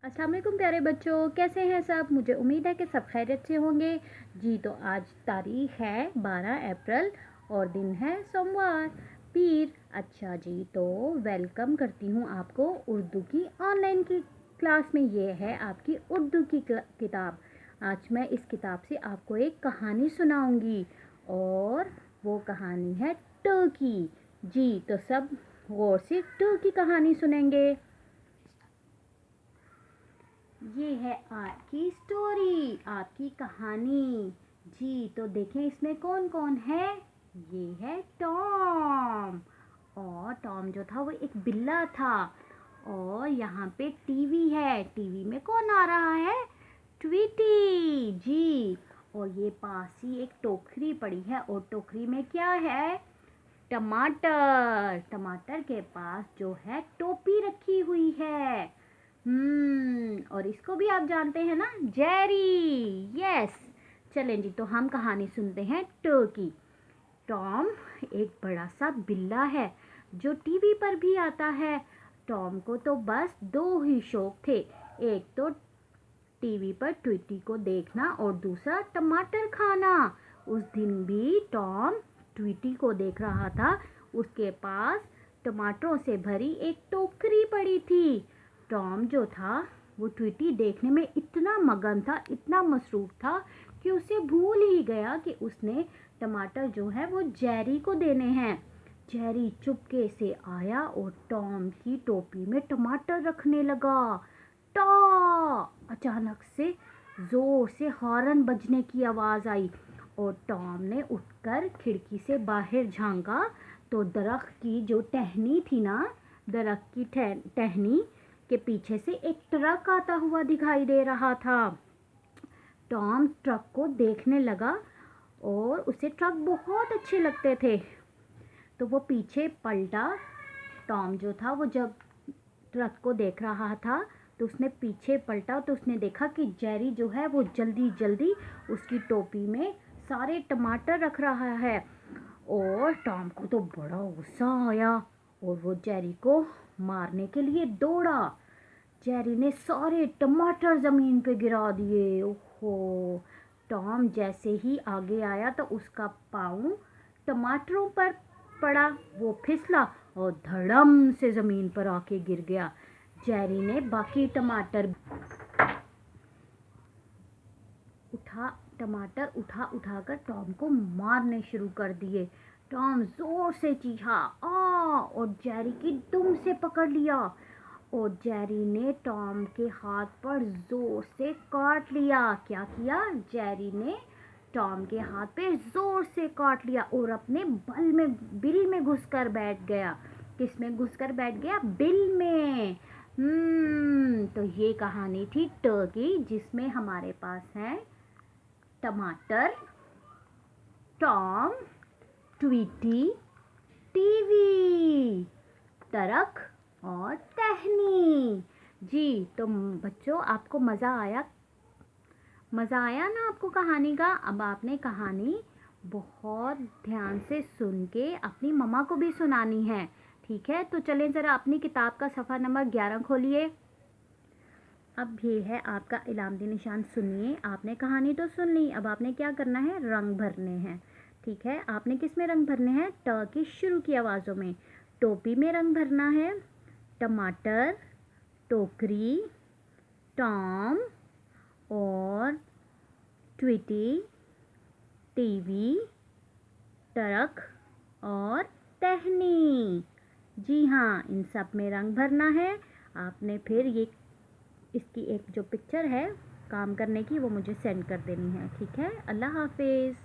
अस्सलाम वालेकुम प्यारे बच्चों, कैसे हैं सब। मुझे उम्मीद है कि सब खैरियत से होंगे। जी तो आज तारीख है 12 अप्रैल और दिन है सोमवार पीर। अच्छा जी, तो वेलकम करती हूँ आपको उर्दू की ऑनलाइन की क्लास में। ये है आपकी उर्दू की किताब। आज मैं इस किताब से आपको एक कहानी सुनाऊंगी और वो कहानी है टर्की। जी तो सब गौर से टर्की कहानी सुनेंगे। ये है आपकी स्टोरी, आपकी कहानी। जी तो देखें इसमें कौन कौन है। ये है टॉम। और टॉम जो था वो एक बिल्ला था। और यहाँ पे टीवी है, टीवी में कौन आ रहा है, ट्वीटी जी। और ये पास ही एक टोकरी पड़ी है और टोकरी में क्या है, टमाटर। टमाटर के पास जो है टोपी रखी हुई है। और इसको भी आप जानते हैं ना, जेरी। यस। चलें जी, तो हम कहानी सुनते हैं टर्की। टॉम एक बड़ा सा बिल्ला है जो टीवी पर भी आता है। टॉम को तो बस दो ही शौक थे, एक तो टीवी पर ट्विटी को देखना और दूसरा टमाटर खाना। उस दिन भी टॉम ट्विटी को देख रहा था। उसके पास टमाटरों से भरी एक टोकरी पड़ी थी। टॉम जो था वो ट्विटी देखने में इतना मगन था, इतना मसरूफ था कि उसे भूल ही गया कि उसने टमाटर जो है वो जेरी को देने हैं। जेरी चुपके से आया और टॉम की टोपी में टमाटर रखने लगा। टा! अचानक से जोर से हॉर्न बजने की आवाज आई और टॉम ने उठकर खिड़की से बाहर झांका तो दरख्त की जो टहनी थी ना, दरख्त की टहनी के पीछे से एक ट्रक आता हुआ दिखाई दे रहा था। टॉम ट्रक को देखने लगा और उसे ट्रक बहुत अच्छे लगते थे, तो वो पीछे पलटा। टॉम जो था वो जब ट्रक को देख रहा था तो उसने पीछे पलटा तो उसने देखा कि जेरी जो है वो जल्दी जल्दी उसकी टोपी में सारे टमाटर रख रहा है। और टॉम को तो बड़ा गुस्सा आया और वो जेरी को मारने के लिए दौड़ा। जेरी ने सारे टमाटर ज़मीन पे गिरा दिए। ओहो! टॉम जैसे ही आगे आया तो उसका पाँव टमाटरों पर पड़ा, वो फिसला और धड़म से ज़मीन पर आके गिर गया। जेरी ने बाकी टमाटर उठा उठा कर टॉम को मारने शुरू कर दिए। टॉम जोर से चीखा आ और जेरी की दुम से पकड़ लिया और जेरी ने टॉम के हाथ पर जोर से काट लिया। क्या किया, जेरी ने टॉम के हाथ पे जोर से काट लिया और अपने बिल में घुसकर बैठ गया। किस में घुसकर बैठ गया, बिल में। तो ये कहानी थी टर्की, जिसमें हमारे पास है टमाटर, टॉम, ट्वीटी, टीवी, ट्रक और टहनी। जी तो बच्चों, आपको मज़ा आया ना आपको कहानी का। अब आपने कहानी बहुत ध्यान से सुन के अपनी मम्मा को भी सुनानी है, ठीक है। तो चलें ज़रा अपनी किताब का सफ़ा नंबर 11 खोलिए। अब ये है आपका इलामती निशान, सुनिए। आपने कहानी तो सुन ली, अब आपने क्या करना है, रंग भरने हैं, ठीक है। आपने किस में रंग भरने हैं, ट की शुरू की आवाज़ों में। टोपी में रंग भरना है, टमाटर, टोकरी, टॉम और ट्विटी, टीवी, ट्रक और टहनी। जी हाँ, इन सब में रंग भरना है आपने। फिर ये इसकी एक जो पिक्चर है काम करने की वो मुझे सेंड कर देनी है, ठीक है। अल्लाह हाफिज़।